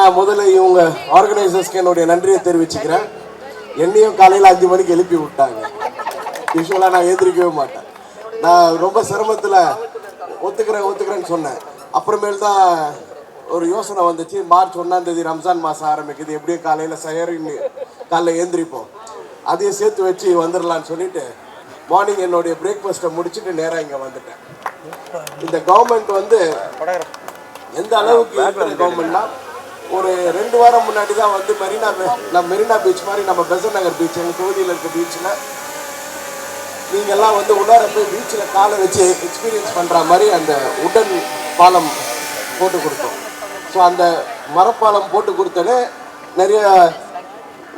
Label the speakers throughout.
Speaker 1: நான் முதல்ல இவங்க ஆர்கனைசர்ஸ்க்கு என்னுடைய நன்றியை தெரிவிச்சுக்கிறேன். என்னையும் காலையில் 5 மணிக்கு எழுப்பி விட்டாங்க. யூஸ்வலாக நான் எந்திரிக்கவே மாட்டேன். நான் ரொம்ப சிரமத்தில் ஒத்துக்கிறேன்னு சொன்னேன். அப்புறமேல் தான் ஒரு யோசனை வந்துச்சு. மார்ச் 1ஆம் தேதி ரம்ஜான் மாதம் ஆரம்பிக்குது, எப்படியும் காலையில் சயரின்னு காலையில் ஏந்திரிப்போம், அதையும் சேர்த்து வச்சு வந்துடலான்னு சொல்லிட்டு மார்னிங் என்னுடைய பிரேக்ஃபாஸ்ட்டை முடிச்சுட்டு நேராக இங்கே வந்துட்டேன். இந்த கவர்மெண்ட் வந்து எந்த அளவுக்கு இருக்கிற கவர்மெண்ட்னா, ஒரு 2 வாரம் முன்னாடி தான் வந்து மெரினா பீச் மாதிரி நம்ம பெசன்ட் நகர் பீச், எங்கள் தொகுதியில் இருக்க பீச்சில் நீங்கள்லாம் வந்து உள்ளார போய் பீச்சில் காலை வச்சு எக்ஸ்பீரியன்ஸ் பண்ணுற மாதிரி அந்த உடன் பாலம் போட்டு கொடுத்தோம். ஸோ அந்த மரப்பாலம் போட்டு கொடுத்தோன்னே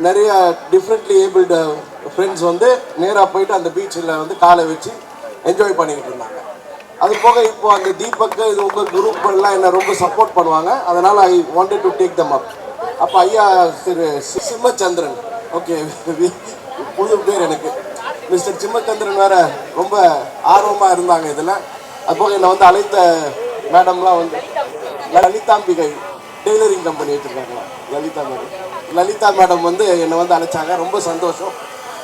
Speaker 1: நிறைய டிஃப்ரெண்ட்லி ஏபிள்டு ஃப்ரெண்ட்ஸ் வந்து நேராக போயிட்டு அந்த பீச்சில் வந்து காலை வச்சு என்ஜாய் பண்ணிக்கிட்டு இருந்தாங்க. அது போக இப்போ அந்த தீபக்கு இது உங்கள் குரூப் எல்லாம் என்ன ரொம்ப சப்போர்ட் பண்ணுவாங்க. அதனால் I wanted to take them up. அப்போ ஐயா திரு சிம்மச்சந்திரன், ஓகே புது பேர் எனக்கு, மிஸ்டர் சிம்மச்சந்திரன் வேறு ரொம்ப ஆர்வமாக இருந்தாங்க இதில். அதுபோக என்னை வந்து அழைத்த மேடம்லாம் வந்து லலிதாம்பிகை டெய்லரிங் கம்பெனி வச்சுருக்காங்களா, லலிதா மேடம் வந்து என்னை வந்து அழைச்சாங்க. ரொம்ப சந்தோஷம்.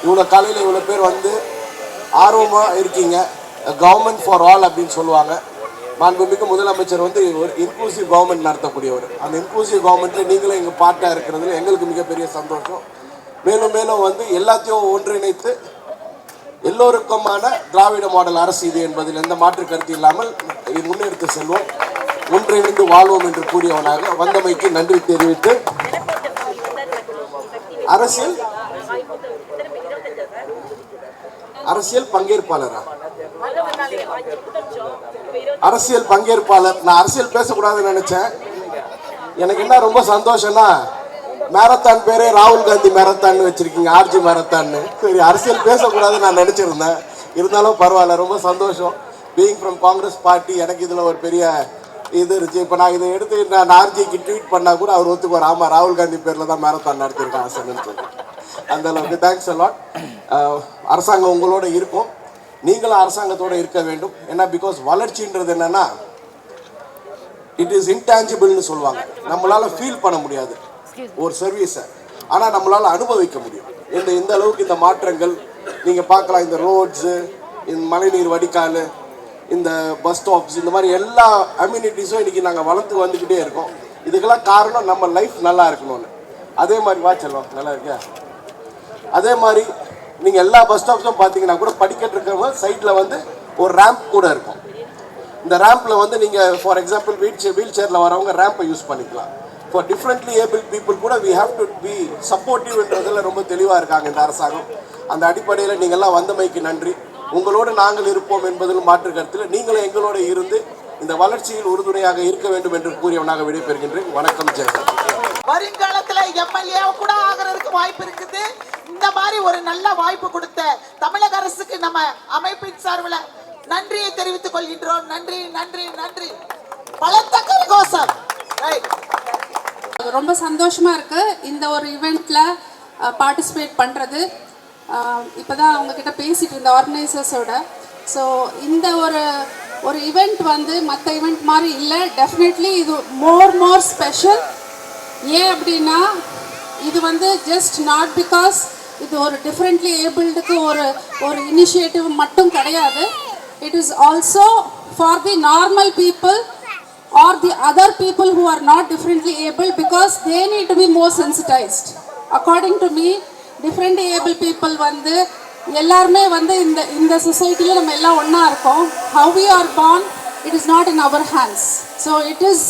Speaker 1: இவ்வளோ காலையில் இவ்வளோ பேர் வந்து ஆர்வமாக இருக்கீங்க. கவர்மெண்ட் ஃபார் ஆல் அப்படின்னு சொல்லுவாங்க. மாண்புமிகு முதலமைச்சர் வந்து ஒரு இன்க்ளூசிவ் கவர்மெண்ட் நடத்தக்கூடியவர். அந்த இன்க்ளூசிவ் கவர்மெண்ட்டில் நீங்களும் எங்கள் பார்ட்டாக இருக்கிறதுல எங்களுக்கு மிகப்பெரிய சந்தோஷம். மேலும் மேலும் வந்து எல்லாத்தையும் ஒன்றிணைத்து எல்லோருக்குமான திராவிட மாடல் அரசு இது என்பதில் எந்த மாற்று கருத்து இல்லாமல் முன்னெடுத்து செல்வோம், ஒன்றிணைந்து வாழ்வோம் என்று கூறியவனாக வந்தமைக்கு நன்றி தெரிவித்து, அரசியல் பங்கேற்பாளரா, அரசியல் பங்கேற்பாளர், நான் அரசியல் பேசக்கூடாதுன்னு நினைச்சேன். எனக்கு என்ன ரொம்ப சந்தோஷம்னா, மேரத்தான் பேரே ராகுல் காந்தி மேரத்தான் வச்சிருக்கீங்க, ஆர்ஜி மேரத்தான்னு. சரி, அரசியல் பேசக்கூடாதுன்னு நான் நினைச்சிருந்தேன். இருந்தாலும் பரவாயில்ல, ரொம்ப சந்தோஷம். பீயிங் ஃப்ரம் காங்கிரஸ் பார்ட்டி எனக்கு இதில் ஒரு பெரிய இது இருந்துச்சு. இப்போ நான் இதை எடுத்து நான் ஆர்ஜிக்கு ட்வீட் பண்ணால் கூட அவர் ஒத்துக்குவார், ஆமாம் ராகுல் காந்தி பேரில் தான் மேரத்தான் நடத்தியிருக்கேன் ஆசைன்னு சொல்லி. அந்த அளவுக்கு தேங்க்ஸ் அலாட். அரசாங்கம் உங்களோட இருக்கும், நீங்களும் அரசாங்கத்தோடு இருக்க வேண்டும். ஏன்னா பிகாஸ் வளர்ச்சின்றது என்னன்னா, இட் இஸ் இன்டான்ஜிபிள்னு சொல்லுவாங்க. நம்மளால ஃபீல் பண்ண முடியாது ஒரு சர்வீஸை, ஆனால் நம்மளால் அனுபவிக்க முடியும். இந்த அளவுக்கு இந்த மாற்றங்கள் நீங்கள் பார்க்கலாம். இந்த ரோட்ஸு, இந்த மழைநீர் வடிகால், இந்த பஸ் ஸ்டாப்ஸ், இந்த மாதிரி எல்லா அம்யூனிட்டிஸும் இன்றைக்கி நாங்கள் வளர்த்து வந்துக்கிட்டே இருக்கோம். இதுக்கெல்லாம் காரணம் நம்ம லைஃப் நல்லா இருக்கணும்னு. அதே மாதிரி வாச்சலாம் நல்லா இருக்கா, அதே மாதிரி நீங்கள் எல்லா பஸ் ஸ்டாப்ஸும் பார்த்தீங்கன்னா கூட படிக்கட்டு இருக்கிறவங்க சைடில் வந்து ஒரு ரேம்ப் கூட இருக்கும். இந்த ரேம்பில் வந்து நீங்கள் ஃபார் எக்ஸாம்பிள் வீல் சேரில் வரவங்க ரேம்பை யூஸ் பண்ணிக்கலாம். ஃபார் டிஃப்ரெண்ட்லி ஏபிள் பீப்புள் கூட வி ஹாவ் டு பி சப்போர்ட்டிவ்ன்றதில் ரொம்ப தெளிவாக இருக்காங்க இந்த அரசாங்கம். அந்த அடிப்படையில் நீங்கள்லாம் வந்தமைக்கு நன்றி. உங்களோடு நாங்கள் இருப்போம் என்பதிலும் மாற்று கருத்தில் நீங்களும் எங்களோட இருந்து இந்த வளர்ச்சியில் உறுதுணையாக இருக்க வேண்டும் என்று கூறியவனாக விடைபெறுகின்றேன். வணக்கம். ஜெயலலிதா
Speaker 2: வருங்காலத்துல எம்எல்ஏ கூட ஆகிறதுக்கு வாய்ப்பு இருக்குது. இந்த மாதிரி ஒரு நல்ல வாய்ப்பு கொடுத்த தமிழக அரசுக்கு நம்ம அமைப்பின் சார்பில் நன்றியை தெரிவித்துக் கொள்கின்றோம். நன்றி நன்றி நன்றி. பலத்த கரகோஷம்.
Speaker 3: ரொம்ப சந்தோஷமா இருக்கு இந்த ஒரு ஈவெண்ட்ல பார்ட்டிசிபேட் பண்றது. இப்போதான் அவங்க கிட்ட பேசிட்டு இருந்த ஆர்கனைசர்ஸோட. ஸோ இந்த ஒரு ஈவெண்ட் வந்து மற்ற ஈவெண்ட் மாதிரி இல்லை. டெஃபினெட்லி இது மோர் ஸ்பெஷல். ஏன் அப்படின்னா இது வந்து ஜஸ்ட் நாட் பிகாஸ் இது ஒரு டிஃப்ரெண்ட்லி ஏபிள்டுக்கு ஒரு இனிஷியேட்டிவ் மட்டும் கிடையாது. It is also for the normal people or the other people who are not differently able, because they need to be more sensitized. According to me, differently able people வந்து எல்லாருமே வந்து இந்த சொசைட்டியில் நம்ம எல்லாம் ஒன்றா இருக்கோம். How we are born, it is not in our hands. So it is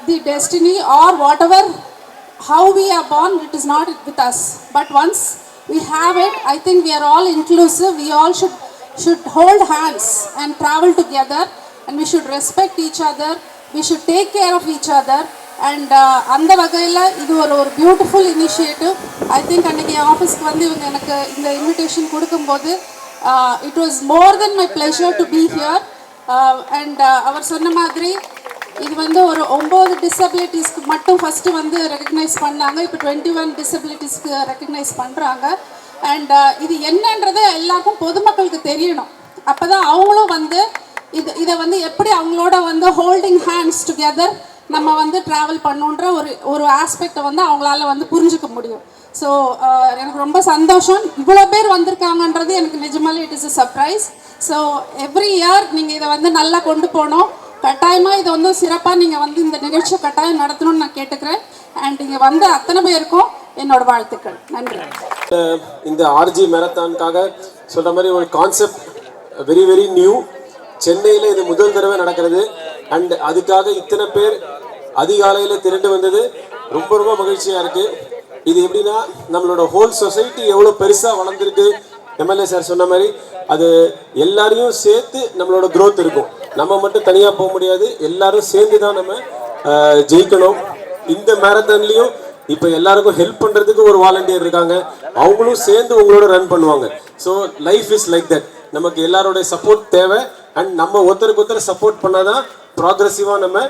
Speaker 3: the destiny or whatever, how we are born, it is not with us. But once we have it, I think we are all inclusive. We all should hold hands and travel together. And we should respect each other, we should take care of each other. And அந்த வகையில் இது ஒரு beautiful initiative. I think அன்றைக்கி என் ஆஃபீஸ்க்கு வந்து இவங்க எனக்கு இந்த இன்விடேஷன் கொடுக்கும்போது it was more then my pleasure to be here. And அவர் சொன்ன மாதிரி இது வந்து ஒரு 9 டிசபிலிட்டிஸ்க்கு மட்டும் ஃபஸ்ட்டு வந்து ரெக்கக்னைஸ் பண்ணாங்க. இப்போ 21 டிசபிலிட்டிஸ்க்கு ரெக்கக்னைஸ் பண்ணுறாங்க. அண்ட் இது என்னன்றது எல்லாருக்கும் பொதுமக்களுக்கு தெரியணும். அப்போ தான் அவங்களும் வந்து இதை வந்து எப்படி அவங்களோட வந்து ஹோல்டிங் ஹேண்ட்ஸ் டுகெதர் நம்ம வந்து ட்ராவல் பண்ணுன்ற ஒரு ஆஸ்பெக்டை வந்து அவங்களால வந்து புரிஞ்சுக்க முடியும். ஸோ எனக்கு ரொம்ப சந்தோஷம். இவ்வளோ பேர் வந்திருக்காங்கன்றது எனக்கு நிஜமாலே it is a surprise. So every year நீங்கள் இதை வந்து நல்லா கொண்டு போகணும். கட்டாயமாக இதை வந்து சிறப்பாக நீங்கள் வந்து இந்த நிகழ்ச்சியை கட்டாயம் நடத்தணும்னு நான் கேட்டுக்கிறேன். அண்ட் இங்கே வந்து அத்தனை பேருக்கும் என்னோட வாழ்த்துக்கள். நன்றி.
Speaker 4: இந்த ஆர்ஜி மேரத்தானுக்காக சொல்கிற மாதிரி ஒரு கான்செப்ட் வெரி வெரி நியூ. சென்னையில் இது முதல் தடவை நடக்கிறது. அண்ட் அதுக்காக இத்தனை பேர் அதிகாலையில் திரண்டு வந்தது ரொம்ப ரொம்ப மகிழ்ச்சியாக இருக்குது. இது எப்படின்னா நம்மளோட ஹோல் சொசைட்டி எவ்வளோ பெருசாக வளர்ந்துருக்கு. எம்எல்ஏ சார் சொன்ன மாதிரி அது எல்லாரையும் சேர்த்து நம்மளோட growth இருக்கும். நம்ம மட்டும் தனியாக போக முடியாது, எல்லாரும் சேர்ந்து தான் நம்ம ஜெயிக்கணும். இந்த மேரத்தான்லேயும் இப்போ எல்லாருக்கும் ஹெல்ப் பண்ணுறதுக்கு ஒரு வாலண்டியர் இருக்காங்க, அவங்களும் சேர்ந்து உங்களோட ரன் பண்ணுவாங்க. So life is like that. நமக்கு எல்லாரோடைய சப்போர்ட் தேவை. அண்ட் நம்ம ஒருத்தருக்கு ஒருத்தர் சப்போர்ட் பண்ணாதான் ப்ராக்ரெசிவாக நம்ம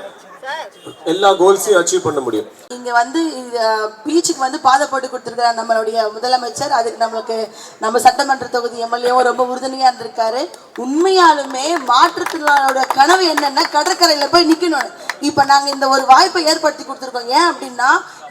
Speaker 4: எல்லா கோல்ஸையும் அச்சீவ் பண்ண முடியும்.
Speaker 5: இங்க வந்து இந்த பீச்சுக்கு வந்து பாதை போட்டு கொடுத்துருக்காரு நம்மளுடைய முதலமைச்சர். அதுக்கு நம்மளுக்கு நம்ம சட்டமன்ற தொகுதி எம்எல்ஏவும் ரொம்ப உறுதுணையா இருந்திருக்காரு. உண்மையாலுமே மாற்றுத்திறனாளோட கனவு என்னன்னா கடற்கரையில போய் நிக்கணும். இப்ப நாங்க இந்த ஒரு வாய்ப்பை ஏற்படுத்தி கொடுத்துருக்கோம். ஏன் அப்படின்னா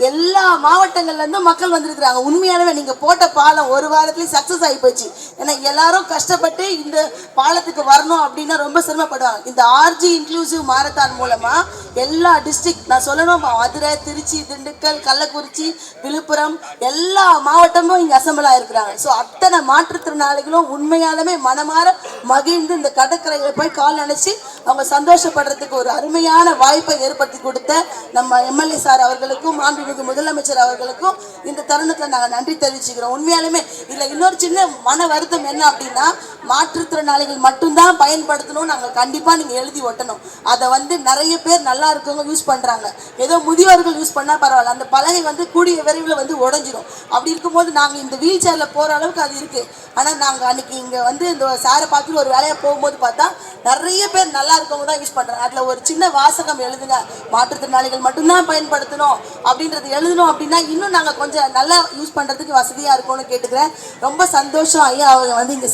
Speaker 5: எல்லா மாவட்டங்கள்ல இருந்தும் மக்கள் வந்திருக்கிறாங்க. உண்மையாலுமே நீங்க போட்ட பாலம் ஒரு வாரத்துலயும் சக்சஸ் ஆகி போச்சு. ஏன்னா எல்லாரும் கஷ்டப்பட்டு இந்த பாலத்துக்கு வரணும் அப்படின்னா ரொம்ப சிரமப்படுவாங்க. இந்த ஆர்ஜி இன்க்ளூசிவ் மாரத்தான் மூலமா எல்லா டிஸ்ட்ரிக்ட் நான் சொல்லணும், மதுரை, திருச்சி, திண்டுக்கல், கள்ளக்குறிச்சி, விழுப்புரம் எல்லா மாவட்டமும் இங்க அசம்பிள் ஆயிருக்கிறாங்க. ஸோ அத்தனை மாற்றுத்திறனாளிகளும் உண்மையாலுமே மனமாற மகிழ்ந்து இந்த கடற்கரையில போய் கால் நினைச்சு அவங்க சந்தோஷப்படுறதுக்கு ஒரு அருமையான வாய்ப்பை ஏற்படுத்தி கொடுத்த நம்ம எம்எல்ஏ சார் அவர்களுக்கும் மாண்புமிகு முதலமைச்சர் அவர்களுக்கும் இந்த தருணத்தில் நாங்கள் நன்றி தெரிவிச்சுக்கிறோம். உண்மையாலுமே இல்லை இன்னொரு சின்ன மன வருத்தம் என்ன அப்படின்னா மாற்றுத்திறனாளிகள் மட்டும்தான் பயன்படுத்தணும். நாங்கள் கண்டிப்பாக நீங்கள் எழுதி ஒட்டணும். அதை வந்து நிறைய பேர் நல்லா இருக்கவங்க யூஸ் பண்ணுறாங்க. ஏதோ முதியோர்கள் யூஸ் பண்ணால் பரவாயில்ல, அந்த பலகை வந்து கூடிய விரைவில் வந்து உடஞ்சிரும். அப்படி இருக்கும்போது நாங்கள் இந்த வீல் சேரில் போகிற அளவுக்கு அது இருக்குது. ஆனால் நாங்கள் அன்றைக்கி இங்கே வந்து இந்த சாரை பார்த்துட்டு ஒரு வேலையாக போகும்போது பார்த்தா நிறைய பேர் நல்லா இருக்கவங்க தான் யூஸ் பண்ணுறாங்க. அதில் ஒரு சின்ன வாசகம் எழுதுங்க, மாற்றுத்திறனாளிகள் மட்டும்தான் பயன்படுத்தணும் அப்படின்றது எழுதணும். அப்படின்னா இன்னும் நாங்கள் கொஞ்சம் நல்லா யூஸ் பண்ணுறதுக்கு வசதியாக இருக்கும்னு கேட்டுக்கிறேன். ரொம்ப சந்தோஷம் ஐயா அவங்க வந்து இங்கே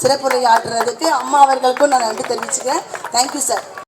Speaker 5: சிறப்புரை ஆற்றுறதுக்கு. அம்மா அவர்களுக்கும் நான் நன்றி தெரிவிச்சுக்கிறேன். Thank you sir.